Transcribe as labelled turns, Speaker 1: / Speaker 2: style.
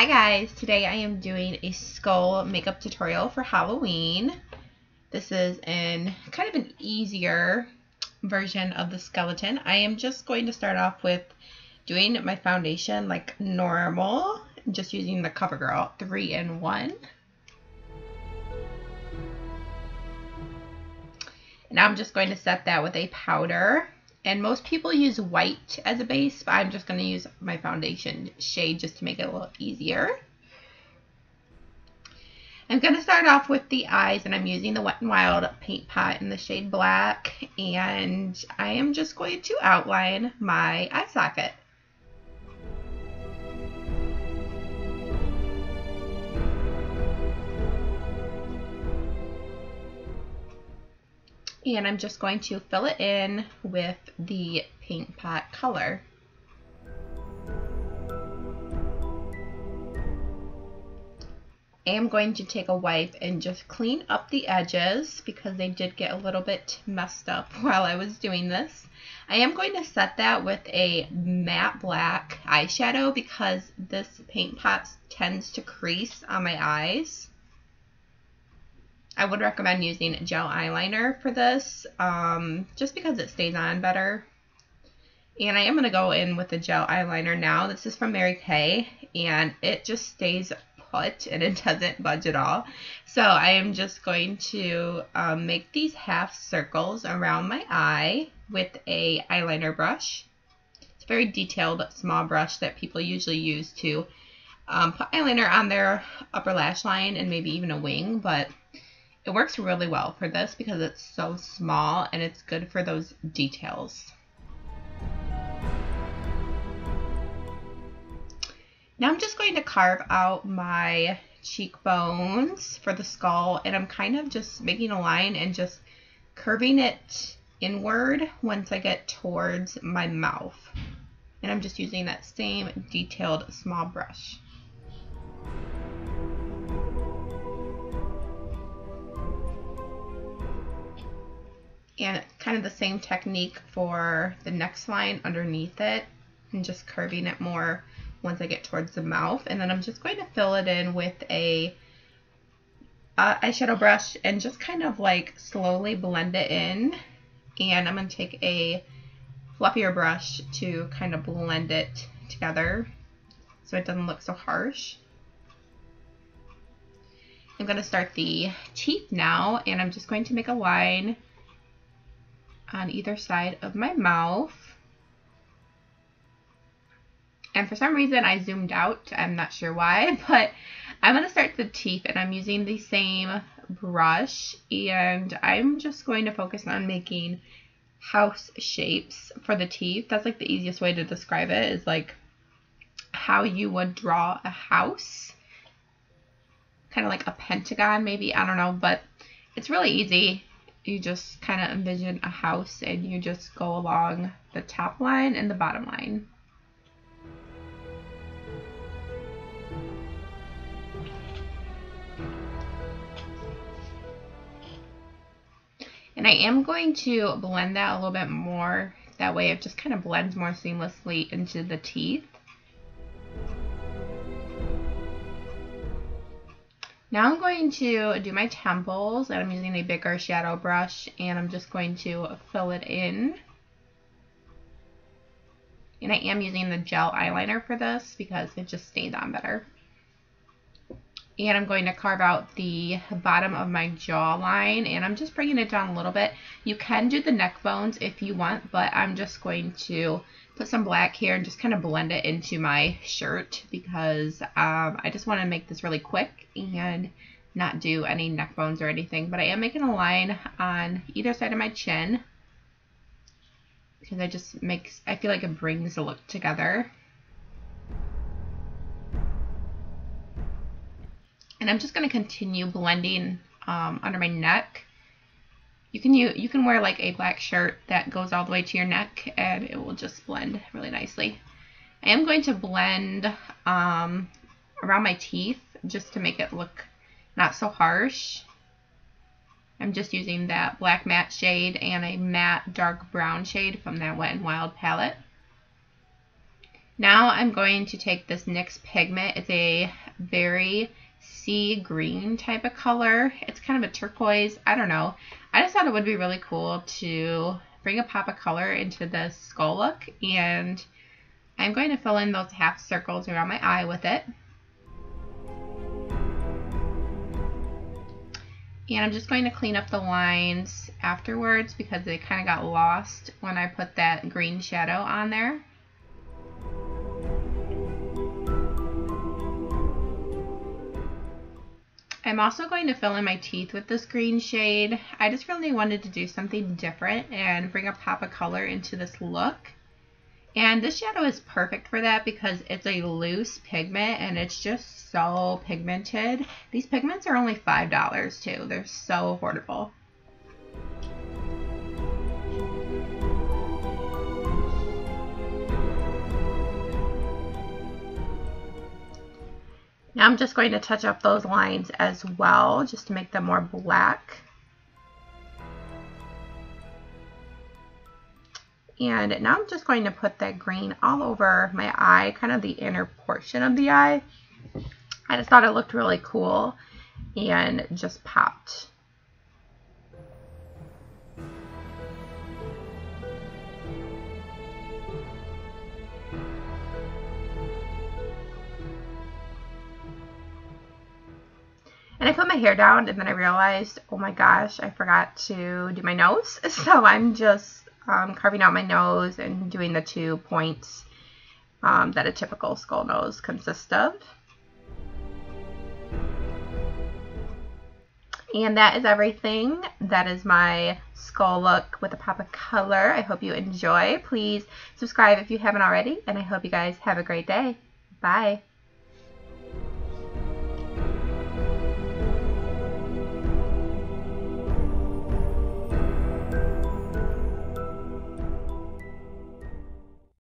Speaker 1: Hi guys, today I am doing a skull makeup tutorial for Halloween. This is kind of an easier version of the skeleton. I am just going to start off with doing my foundation like normal, just using the CoverGirl 3-in-1. And I'm just going to set that with a powder. And most people use white as a base, but I'm just going to use my foundation shade just to make it a little easier. I'm going to start off with the eyes, and I'm using the Wet n Wild paint pot in the shade black. And I am just going to outline my eye socket. And I'm just going to fill it in with the paint pot color. I am going to take a wipe and just clean up the edges because they did get a little bit messed up while I was doing this. I am going to set that with a matte black eyeshadow because this paint pot tends to crease on my eyes. I would recommend using gel eyeliner for this, just because it stays on better. And I am going to go in with the gel eyeliner now. This is from Mary Kay, and it just stays put and it doesn't budge at all. So I am just going to make these half circles around my eye with a eyeliner brush. It's a very detailed small brush that people usually use to put eyeliner on their upper lash line and maybe even a wing, but it works really well for this because it's so small and it's good for those details. Now I'm just going to carve out my cheekbones for the skull, and I'm kind of just making a line and just curving it inward once I get towards my mouth. And I'm just using that same detailed small brush. And kind of the same technique for the next line underneath it, and just curving it more once I get towards the mouth. And then I'm just going to fill it in with a eyeshadow brush and just kind of like slowly blend it in. And I'm going to take a fluffier brush to kind of blend it together so it doesn't look so harsh. I'm going to start the teeth now, and I'm just going to make a line on either side of my mouth. And for some reason I zoomed out. I'm not sure why, but I'm going to start the teeth, and I'm using the same brush, and I'm just going to focus on making house shapes for the teeth. That's like the easiest way to describe it, is like how you would draw a house. Kind of like a pentagon maybe, I don't know, but it's really easy. You just kind of envision a house and you just go along the top line and the bottom line. And I am going to blend that a little bit more. That way it just kind of blends more seamlessly into the teeth. Now I'm going to do my temples, and I'm using a bigger shadow brush, and I'm just going to fill it in. And I am using the gel eyeliner for this because it just stays on better. And I'm going to carve out the bottom of my jawline, and I'm just bringing it down a little bit. You can do the neck bones if you want, but I'm just going to put some black here and just kind of blend it into my shirt because I just want to make this really quick and not do any neck bones or anything. But I am making a line on either side of my chin because I feel like it brings the look together. And I'm just going to continue blending under my neck. You can wear like a black shirt that goes all the way to your neck, and it will just blend really nicely. I am going to blend around my teeth just to make it look not so harsh. I'm just using that black matte shade and a matte dark brown shade from that Wet n Wild palette. Now I'm going to take this NYX pigment. It's a very sea green type of color. It's kind of a turquoise. I don't know. I just thought it would be really cool to bring a pop of color into this skull look, and I'm going to fill in those half circles around my eye with it. And I'm just going to clean up the lines afterwards because they kind of got lost when I put that green shadow on there. I'm also going to fill in my teeth with this green shade. I just really wanted to do something different and bring a pop of color into this look. And this shadow is perfect for that because it's a loose pigment and it's just so pigmented. These pigments are only $5 too. They're so affordable. Now I'm just going to touch up those lines as well, just to make them more black. And now I'm just going to put that green all over my eye, kind of the inner portion of the eye. I just thought it looked really cool and just popped. And I put my hair down and then I realized, oh my gosh, I forgot to do my nose. So I'm just carving out my nose and doing the 2 points that a typical skull nose consists of. And that is everything. That is my skull look with a pop of color. I hope you enjoy. Please subscribe if you haven't already, and I hope you guys have a great day. Bye.